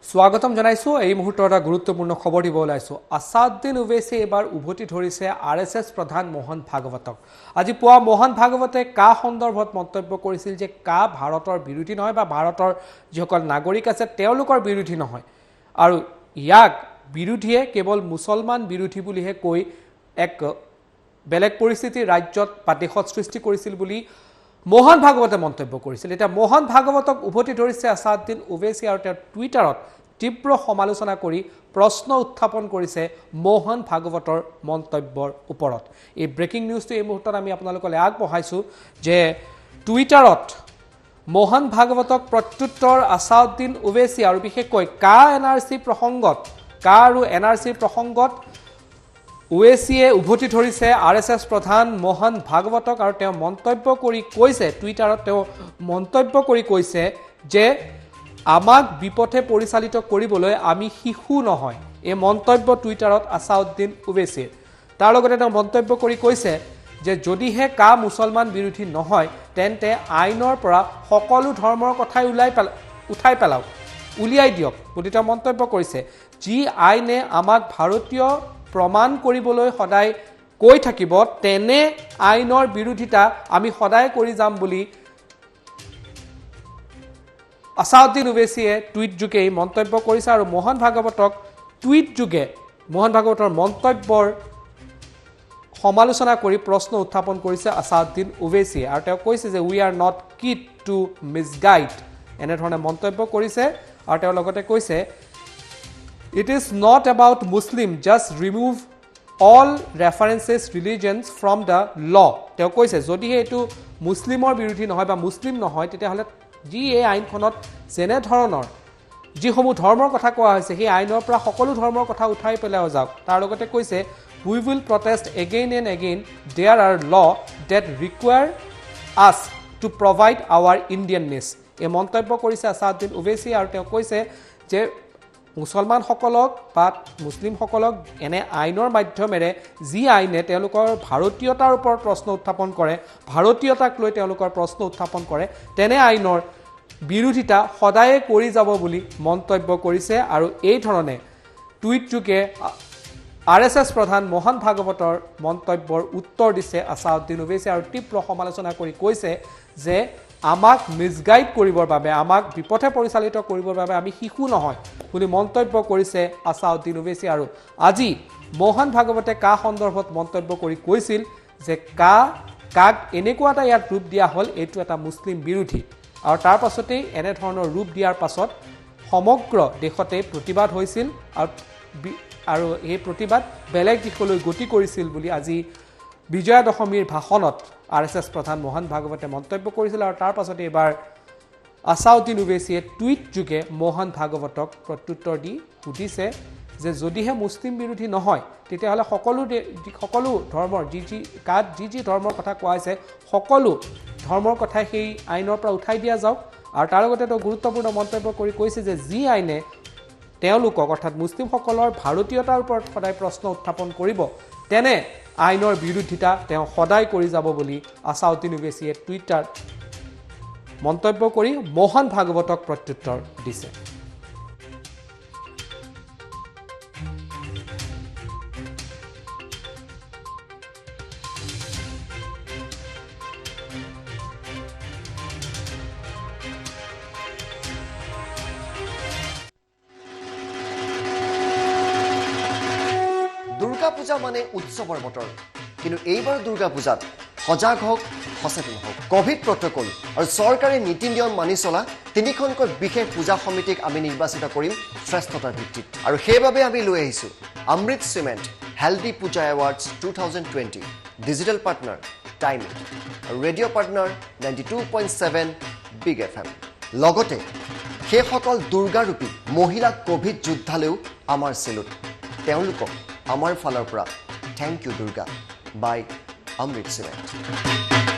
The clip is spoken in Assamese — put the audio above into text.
স্বাগতম জনাইছো এই মুহূৰ্তৰ এটা গুৰুত্বপূৰ্ণ খবৰ দিব ওলাইছো আসাদুদ্দিন ওৱেইছি এবাৰ উভতি ধৰিছে আৰএছএছ প্ৰধান মোহন ভাগৱতক আজি পুৱা মোহন ভাগৱতে কা সন্দৰ্ভত মন্তব্য কৰিছিল যে কা ভাৰতৰ বিৰোধী নহয় বা ভাৰতৰ যিসকল নাগৰিক আছে তেওঁলোকৰ বিৰোধী নহয় আৰু ইয়াক বিৰোধীয়ে কেৱল মুছলমান বিৰোধী বুলিহে কৈ এক বেলেগ পৰিস্থিতি ৰাজ্যত বা দেশত সৃষ্টি কৰিছিল বুলি মোহন ভাগৱতে মন্তব্য কৰিছিল এটা মোহন ভাগৱতক উভতি ধৰিছে আসাদুদ্দিন ওৱেইছি আৰু তেওঁৰ টুইটাৰত তীব্ৰ সমালোচনা কৰি প্ৰশ্ন উত্থাপন কৰিছে মোহন ভাগৱতৰ মন্তব্যৰ ওপৰত এই ব্ৰেকিং নিউজটো এই মুহূৰ্তত আমি আপোনালোকলৈ আগবঢ়াইছো যে টুইটাৰত মোহন ভাগৱতক প্ৰত্যুত্তৰ আসাদুদ্দিন ওৱেইছি আৰু বিশেষকৈ কা এনআৰসি প্ৰসংগত ওৱেইছিয়ে উভতি ধৰিছে আৰএছএছ প্ৰধান মোহন ভাগৱতক আৰু তেওঁ মন্তব্য কৰি কৈছে টুইটাৰত তেওঁ মন্তব্য কৰি কৈছে যে আমাক বিপথে পৰিচালিত কৰিবলৈ আমি শিশু নহয় এই মন্তব্য টুইটাৰত আসাদুদ্দিন ওৱেইছিৰ তাৰ লগতে তেওঁ মন্তব্য কৰি কৈছে যে যদিহে কা মুছলমান বিৰোধী নহয় তেন্তে আইনৰ পৰা সকলো ধৰ্মৰ কথাই উলিয়াই দিয়ক বুলি তেওঁ মন্তব্য কৰিছে যি আইনে আমাক ভাৰতীয় প্ৰমাণ কৰিবলৈ সদায় কৈ থাকিব তেনে আইনৰ বিৰোধিতা আমি সদায় কৰি যাম বুলি আসাদুদ্দিন ওৱেইছিয়ে টুইট যোগে মন্তব্য কৰিছে আৰু মোহন ভাগৱতক টুইট যোগে মোহন ভাগৱতৰ মন্তব্যৰ সমালোচনা কৰি প্ৰশ্ন উত্থাপন কৰিছে আসাদুদ্দিন ওৱেইছিয়ে আৰু তেওঁ কৈছে যে we are not kid to misguide এনেধৰণে মন্তব্য কৰিছে আৰু তেওঁ লগতে কৈছে It is not about Muslim, just remove all references religions from the law. তেওঁ কৈছে যদিহে এইটো মুছলিমৰ বিৰোধী নহয় বা মুছলিম নহয় তেতিয়াহ'লে যি এই আইনখনত যেনে ধৰণৰ যিসমূহ ধৰ্মৰ কথা কোৱা হৈছে সেই আইনৰ পৰা সকলো ধৰ্মৰ কথা উঠাই পেলোৱা যাওক তাৰ লগতে কৈছে we will protest again and again there are law that require us to provide our Indianness. এই মন্তব্য কৰিছে আসাদুদ্দিন ওৱেইছি আৰু তেওঁ কৈছে যে মুছলমানসকলক বা মুছলিমসকলক এনে আইনৰ মাধ্যমেৰে যি আইনে তেওঁলোকৰ ভাৰতীয়তাৰ ওপৰত প্ৰশ্ন উত্থাপন কৰে ভাৰতীয়তাক লৈ তেওঁলোকৰ প্ৰশ্ন উত্থাপন কৰে তেনে আইনৰ বিৰোধিতা সদায়ে কৰি যাব বুলি মন্তব্য কৰিছে আৰু এই ধৰণে টুইট যোগে আৰএছএছ প্ৰধান মোহন ভাগৱতৰ মন্তব্যৰ উত্তৰ দিছে আসাদুদ্দিন ওৱেইছি আৰু তীব্ৰ সমালোচনা কৰি কৈছে যে আমাক মিছগাইড কৰিবৰ বাবে আমাক বিপথে পৰিচালিত কৰিবৰ বাবে আমি শিশু নহয় বুলি মন্তব্য কৰিছে আসাদুদ্দিন ওৱেইছি আৰু আজি মোহন ভাগৱতে কা সন্দৰ্ভত মন্তব্য কৰি কৈছিল যে কাক এনেকুৱা এটা ইয়াত ৰূপ দিয়া হ'ল এইটো এটা মুছলিম বিৰোধী আৰু তাৰ পাছতেই এনেধৰণৰ ৰূপ দিয়াৰ পাছত সমগ্ৰ দেশতে প্ৰতিবাদ হৈছিল আৰু এই প্ৰতিবাদ বেলেগ দিশলৈ গতি কৰিছিল বুলি আজি বিজয়া দশমীৰ ভাষণত আৰএছএছ প্ৰধান মোহন ভাগৱতে মন্তব্য কৰিছিল আৰু তাৰ পাছতে এবাৰ আসাদুদ্দিন ওৱেইছিয়ে টুইট যোগে মোহন ভাগৱতক প্ৰত্যুত্তৰ দি সুধিছে যে যদিহে মুছলিম বিৰোধী নহয় তেতিয়াহ'লে সকলো ধৰ্মৰ যি ধৰ্মৰ কথা কোৱা হৈছে সকলো ধৰ্মৰ কথাই সেই আইনৰ পৰা উঠাই দিয়া যাওক আৰু তাৰ লগতে তেওঁ গুৰুত্বপূৰ্ণ মন্তব্য কৰি কৈছে যে যি আইনে তেওঁলোকক অৰ্থাৎ মুছলিমসকলৰ ভাৰতীয়তাৰ ওপৰত সদায় প্ৰশ্ন উত্থাপন কৰিব তেনে আইনৰ বিৰোধিতা তেওঁ সদায় কৰি যাব বুলি আসাদুদ্দিন ওৱেইছিয়ে টুইটাৰ মন্তব্য কৰি মোহন ভাগৱতক প্ৰত্যুত্তৰ দিছে দুৰ্গা পূজা মানে উৎসৱৰ বতৰ কিন্তু এইবাৰ দুৰ্গা পূজাত সজাগ হওক সচেতন হওক কোভিড প্ৰটকল আৰু চৰকাৰী নীতি নিয়ম মানি চলা তিনিখনকৈ বিশেষ পূজা সমিতিক আমি নিৰ্বাচিত কৰিম শ্ৰেষ্ঠতাৰ ভিত্তিত আৰু সেইবাবে আমি লৈ আহিছোঁ অমৃত চিমেণ্ট হেল্ডি পূজা এৱাৰ্ডছ 2020 ডিজিটেল পাৰ্টনাৰ টাইম আৰু ৰেডিঅ' পাৰ্টনাৰ 92.7 বিগ FM লগতে সেইসকল দুৰ্গাৰূপী মহিলা কোভিড যোদ্ধালেও আমাৰ চেলুট তেওঁলোকক আমাৰ ফালৰ পৰা থ্যাংক ইউ দুৰ্গা বাই অমৃত চিমেণ্ট